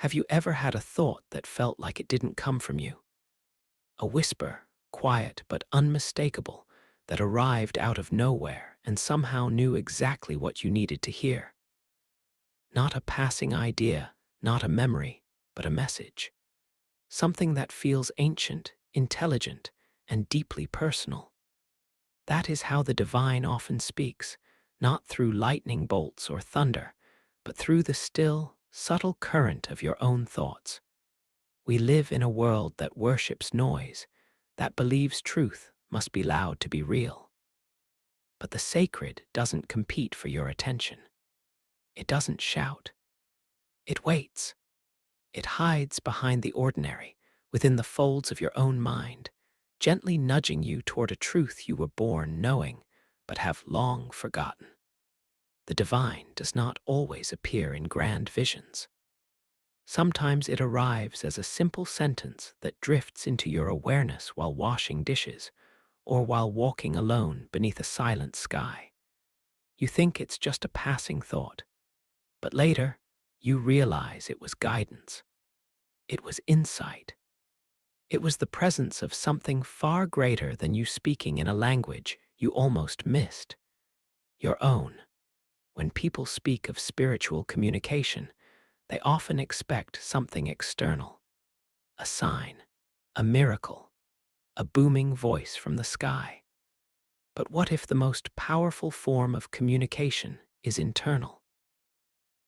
Have you ever had a thought that felt like it didn't come from you? A whisper, quiet but unmistakable, that arrived out of nowhere and somehow knew exactly what you needed to hear. Not a passing idea, not a memory, but a message. Something that feels ancient, intelligent, and deeply personal. That is how the divine often speaks, not through lightning bolts or thunder, but through the still, subtle current of your own thoughts. We live in a world that worships noise, that believes truth must be loud to be real. But the sacred doesn't compete for your attention. It doesn't shout. It waits. It hides behind the ordinary, within the folds of your own mind, gently nudging you toward a truth you were born knowing, but have long forgotten. The divine does not always appear in grand visions. Sometimes it arrives as a simple sentence that drifts into your awareness while washing dishes or while walking alone beneath a silent sky. You think it's just a passing thought, but later you realize it was guidance. It was insight. It was the presence of something far greater than you speaking in a language you almost missed. Your own. When people speak of spiritual communication, they often expect something external. A sign, a miracle, a booming voice from the sky. But what if the most powerful form of communication is internal?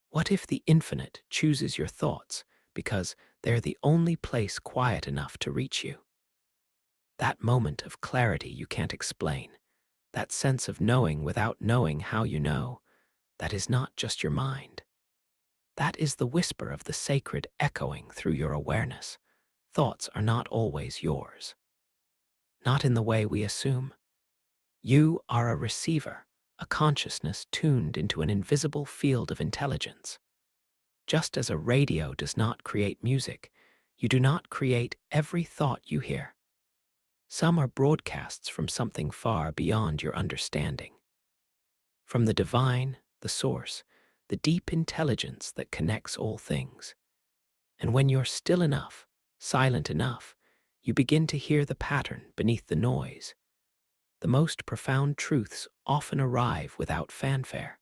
What if the infinite chooses your thoughts because they're the only place quiet enough to reach you? That moment of clarity you can't explain, that sense of knowing without knowing how you know, that is not just your mind. That is the whisper of the sacred echoing through your awareness. Thoughts are not always yours. Not in the way we assume. You are a receiver, a consciousness tuned into an invisible field of intelligence. Just as a radio does not create music, you do not create every thought you hear. Some are broadcasts from something far beyond your understanding. From the divine, the source, the deep intelligence that connects all things. And when you're still enough, silent enough, you begin to hear the pattern beneath the noise. The most profound truths often arrive without fanfare.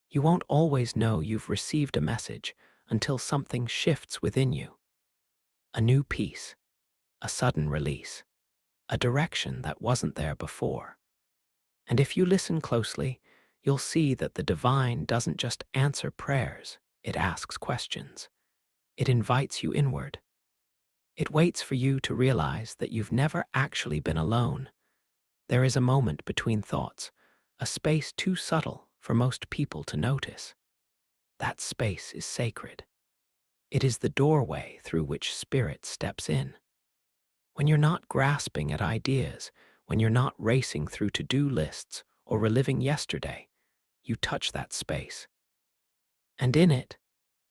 You won't always know you've received a message until something shifts within you. A new piece, a sudden release, a direction that wasn't there before. And if you listen closely, you'll see that the divine doesn't just answer prayers, it asks questions. It invites you inward. It waits for you to realize that you've never actually been alone. There is a moment between thoughts, a space too subtle for most people to notice. That space is sacred. It is the doorway through which spirit steps in. When you're not grasping at ideas, when you're not racing through to-do lists or reliving yesterday, you touch that space. And in it,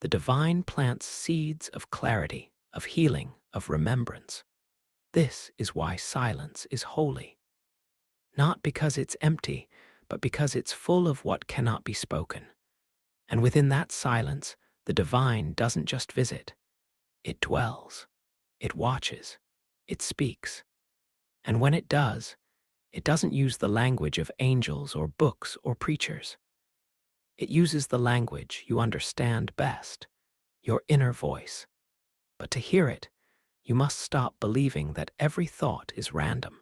the divine plants seeds of clarity, of healing, of remembrance. This is why silence is holy. Not because it's empty, but because it's full of what cannot be spoken. And within that silence, the divine doesn't just visit. It dwells. It watches. It speaks. And when it does, it doesn't use the language of angels or books or preachers. It uses the language you understand best, your inner voice. But to hear it, you must stop believing that every thought is random,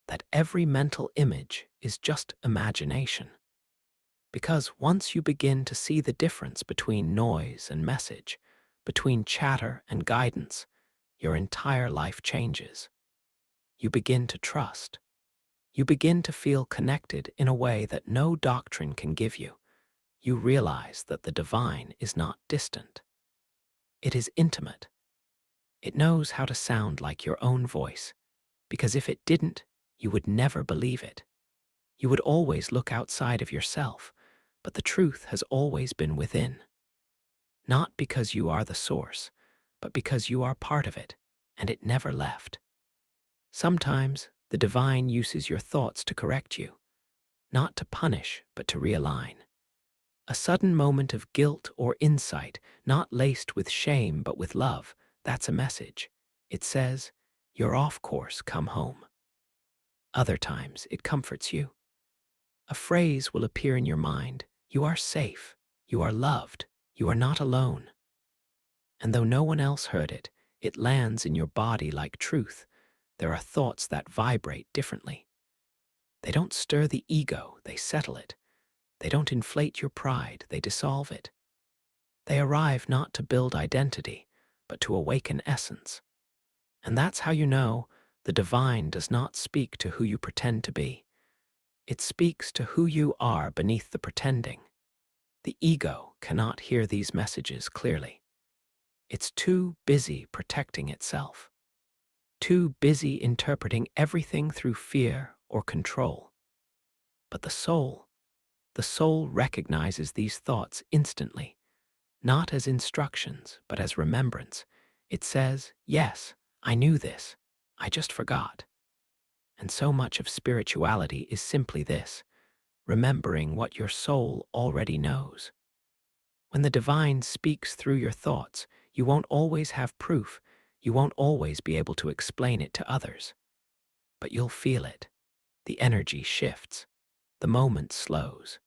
that every mental image is just imagination. Because once you begin to see the difference between noise and message, between chatter and guidance, your entire life changes. You begin to trust. You begin to feel connected in a way that no doctrine can give you. You realize that the divine is not distant. It is intimate. It knows how to sound like your own voice, because if it didn't, you would never believe it. You would always look outside of yourself, but the truth has always been within. Not because you are the source, but because you are part of it, and it never left. Sometimes the divine uses your thoughts to correct you, not to punish, but to realign. A sudden moment of guilt or insight, not laced with shame but with love, that's a message. It says, "You're off course, come home." Other times, it comforts you. A phrase will appear in your mind, "You are safe, you are loved, you are not alone." And though no one else heard it, it lands in your body like truth. There are thoughts that vibrate differently. They don't stir the ego, they settle it. They don't inflate your pride, they dissolve it. They arrive not to build identity, but to awaken essence. And that's how you know the divine does not speak to who you pretend to be. It speaks to who you are beneath the pretending. The ego cannot hear these messages clearly. It's too busy protecting itself, too busy interpreting everything through fear or control. But the soul recognizes these thoughts instantly, not as instructions, but as remembrance. It says, "Yes, I knew this. I just forgot." And so much of spirituality is simply this, remembering what your soul already knows. When the divine speaks through your thoughts, you won't always have proof. You won't always be able to explain it to others. But you'll feel it. The energy shifts. The moment slows.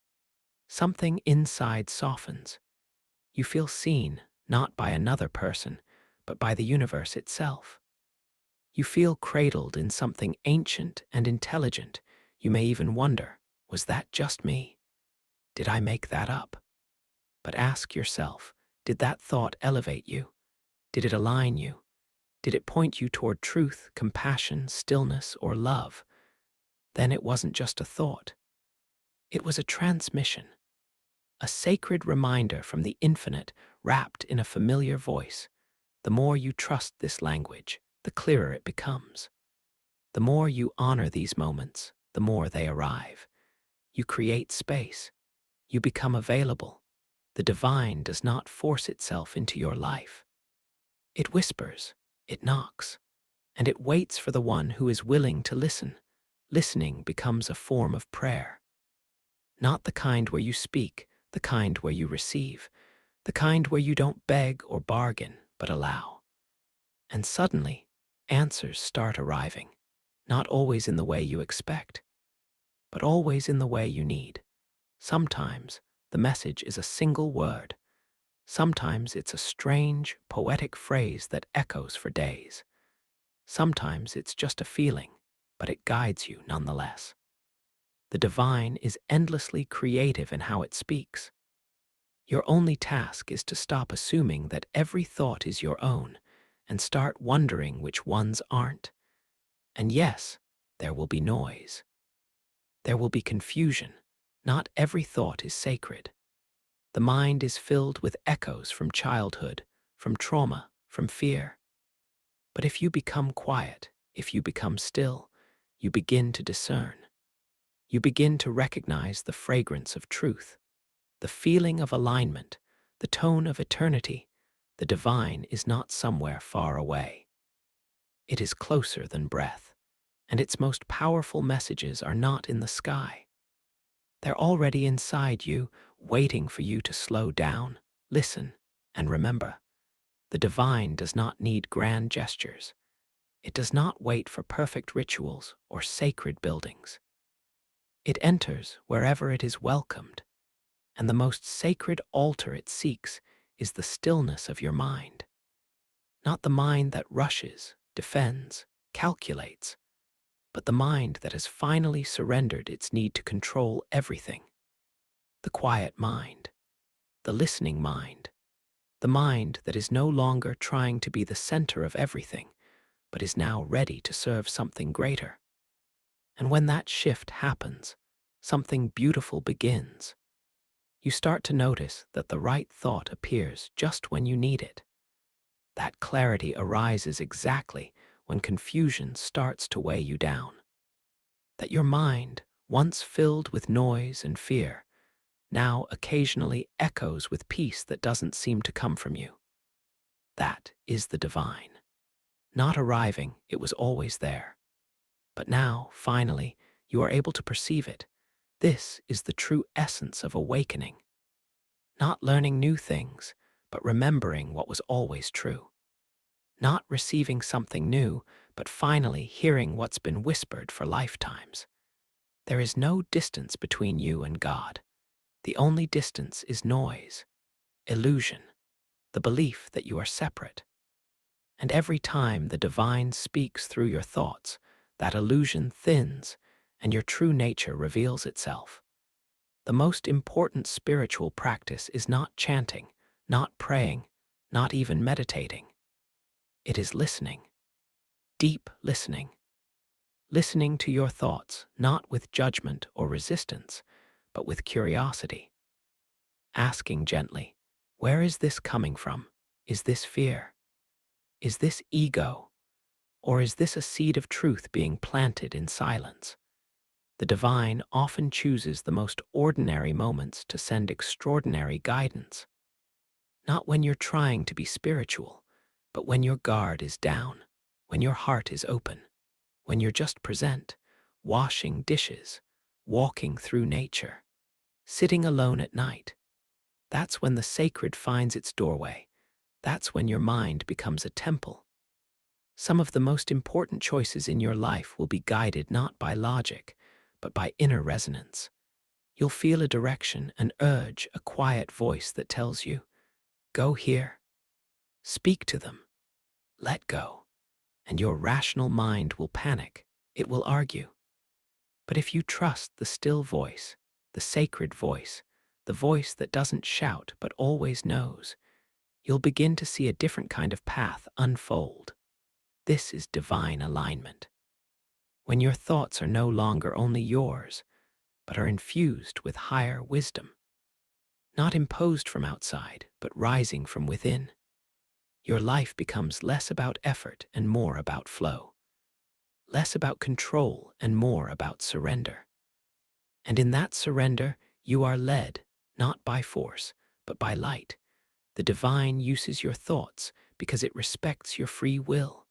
Something inside softens. You feel seen, not by another person, but by the universe itself. You feel cradled in something ancient and intelligent. You may even wonder, was that just me? Did I make that up? But ask yourself, did that thought elevate you? Did it align you? Did it point you toward truth, compassion, stillness, or love? Then it wasn't just a thought. It was a transmission, a sacred reminder from the infinite wrapped in a familiar voice. The more you trust this language, the clearer it becomes. The more you honor these moments, the more they arrive. You create space. You become available. The divine does not force itself into your life. It whispers, it knocks, and it waits for the one who is willing to listen. Listening becomes a form of prayer. Not the kind where you speak, the kind where you receive, the kind where you don't beg or bargain, but allow. And suddenly, answers start arriving, not always in the way you expect, but always in the way you need. Sometimes the message is a single word. Sometimes it's a strange, poetic phrase that echoes for days. Sometimes it's just a feeling, but it guides you nonetheless. The divine is endlessly creative in how it speaks. Your only task is to stop assuming that every thought is your own and start wondering which ones aren't. And yes, there will be noise. There will be confusion. Not every thought is sacred. The mind is filled with echoes from childhood, from trauma, from fear. But if you become quiet, if you become still, you begin to discern. You begin to recognize the fragrance of truth, the feeling of alignment, the tone of eternity. The divine is not somewhere far away. It is closer than breath, and its most powerful messages are not in the sky. They're already inside you, waiting for you to slow down, listen, and remember. The divine does not need grand gestures. It does not wait for perfect rituals or sacred buildings. It enters wherever it is welcomed, and the most sacred altar it seeks is the stillness of your mind. Not the mind that rushes, defends, calculates, but the mind that has finally surrendered its need to control everything. The quiet mind, the listening mind, the mind that is no longer trying to be the center of everything, but is now ready to serve something greater. And when that shift happens, something beautiful begins. You start to notice that the right thought appears just when you need it. That clarity arises exactly when confusion starts to weigh you down. That your mind, once filled with noise and fear, now occasionally echoes with peace that doesn't seem to come from you. That is the divine. Not arriving, it was always there. But now, finally, you are able to perceive it. This is the true essence of awakening. Not learning new things, but remembering what was always true. Not receiving something new, but finally hearing what's been whispered for lifetimes. There is no distance between you and God. The only distance is noise, illusion, the belief that you are separate. And every time the divine speaks through your thoughts, that illusion thins and your true nature reveals itself. The most important spiritual practice is not chanting, not praying, not even meditating. It is listening, deep listening. Listening to your thoughts, not with judgment or resistance, but with curiosity. Asking gently, where is this coming from? Is this fear? Is this ego? Or is this a seed of truth being planted in silence? The divine often chooses the most ordinary moments to send extraordinary guidance. Not when you're trying to be spiritual, but when your guard is down, when your heart is open, when you're just present, washing dishes, walking through nature, sitting alone at night. That's when the sacred finds its doorway. That's when your mind becomes a temple. Some of the most important choices in your life will be guided not by logic, but by inner resonance. You'll feel a direction, an urge, a quiet voice that tells you, go here, speak to them, let go. And your rational mind will panic. It will argue. But if you trust the still voice, the sacred voice, the voice that doesn't shout but always knows, you'll begin to see a different kind of path unfold. This is divine alignment. When your thoughts are no longer only yours, but are infused with higher wisdom, not imposed from outside, but rising from within, your life becomes less about effort and more about flow, less about control and more about surrender. And in that surrender, you are led, not by force, but by light. The divine uses your thoughts because it respects your free will.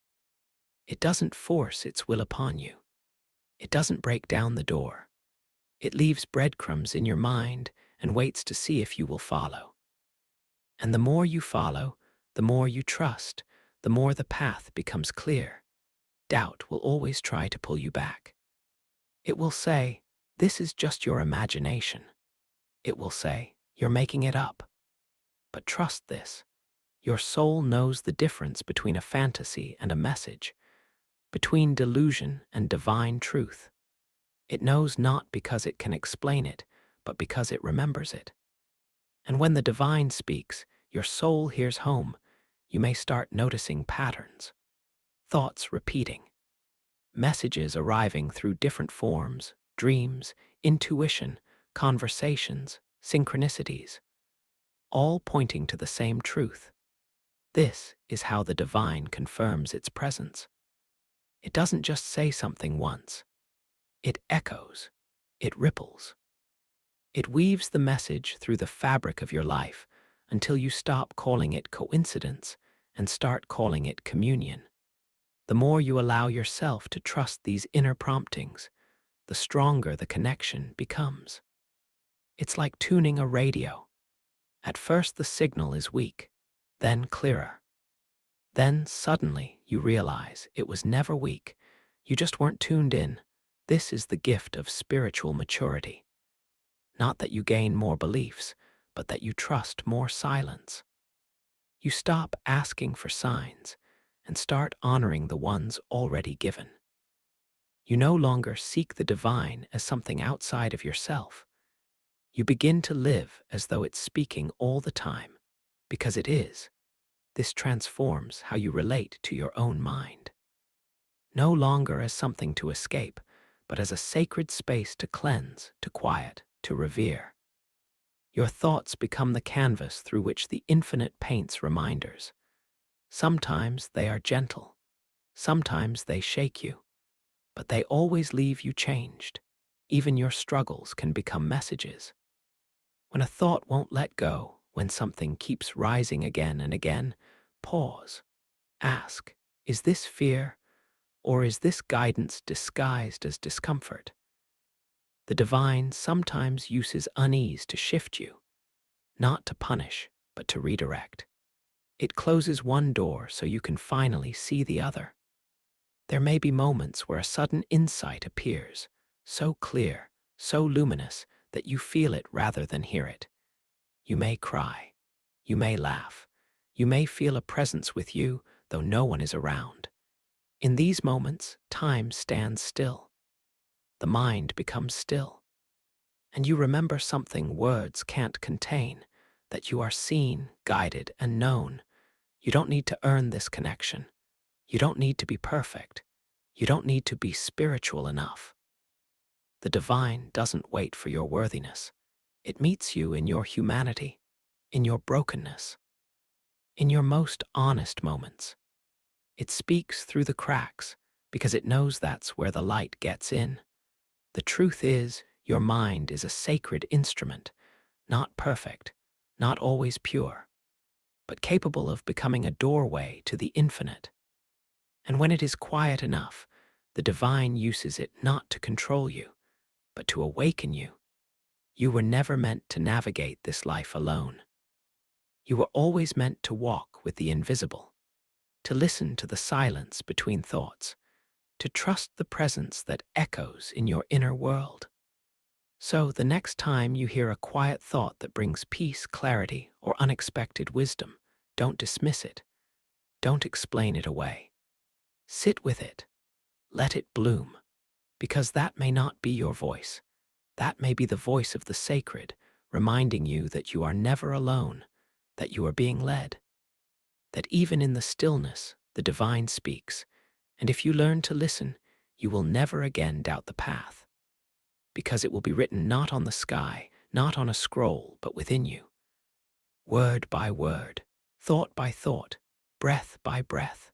It doesn't force its will upon you. It doesn't break down the door. It leaves breadcrumbs in your mind and waits to see if you will follow. And the more you follow, the more you trust, the more the path becomes clear. Doubt will always try to pull you back. It will say, this is just your imagination. It will say, you're making it up. But trust this. Your soul knows the difference between a fantasy and a message, between delusion and divine truth. It knows not because it can explain it, but because it remembers it. And when the divine speaks, your soul hears home. You may start noticing patterns, thoughts repeating, messages arriving through different forms, dreams, intuition, conversations, synchronicities, all pointing to the same truth. This is how the divine confirms its presence. It doesn't just say something once. It echoes. It ripples. It weaves the message through the fabric of your life until you stop calling it coincidence and start calling it communion. The more you allow yourself to trust these inner promptings, the stronger the connection becomes. It's like tuning a radio. At first the signal is weak, then clearer. Then suddenly you realize it was never weak. You just weren't tuned in. This is the gift of spiritual maturity. Not that you gain more beliefs, but that you trust more silence. You stop asking for signs and start honoring the ones already given. You no longer seek the divine as something outside of yourself. You begin to live as though it's speaking all the time, because it is. This transforms how you relate to your own mind. No longer as something to escape, but as a sacred space to cleanse, to quiet, to revere. Your thoughts become the canvas through which the infinite paints reminders. Sometimes they are gentle, sometimes they shake you, but they always leave you changed. Even your struggles can become messages. When a thought won't let go, when something keeps rising again and again, pause. Ask, is this fear, or is this guidance disguised as discomfort? The divine sometimes uses unease to shift you, not to punish, but to redirect. It closes one door so you can finally see the other. There may be moments where a sudden insight appears, so clear, so luminous, that you feel it rather than hear it. You may cry. You may laugh. You may feel a presence with you, though no one is around. In these moments, time stands still. The mind becomes still. And you remember something words can't contain, that you are seen, guided, and known. You don't need to earn this connection. You don't need to be perfect. You don't need to be spiritual enough. The divine doesn't wait for your worthiness. It meets you in your humanity, in your brokenness, in your most honest moments. It speaks through the cracks because it knows that's where the light gets in. The truth is, your mind is a sacred instrument, not perfect, not always pure, but capable of becoming a doorway to the infinite. And when it is quiet enough, the divine uses it not to control you, but to awaken you. You were never meant to navigate this life alone. You were always meant to walk with the invisible, to listen to the silence between thoughts, to trust the presence that echoes in your inner world. So the next time you hear a quiet thought that brings peace, clarity, or unexpected wisdom, don't dismiss it. Don't explain it away. Sit with it. Let it bloom, because that may not be your voice. That may be the voice of the sacred, reminding you that you are never alone, that you are being led, that even in the stillness, the divine speaks, and if you learn to listen, you will never again doubt the path, because it will be written not on the sky, not on a scroll, but within you, word by word, thought by thought, breath by breath.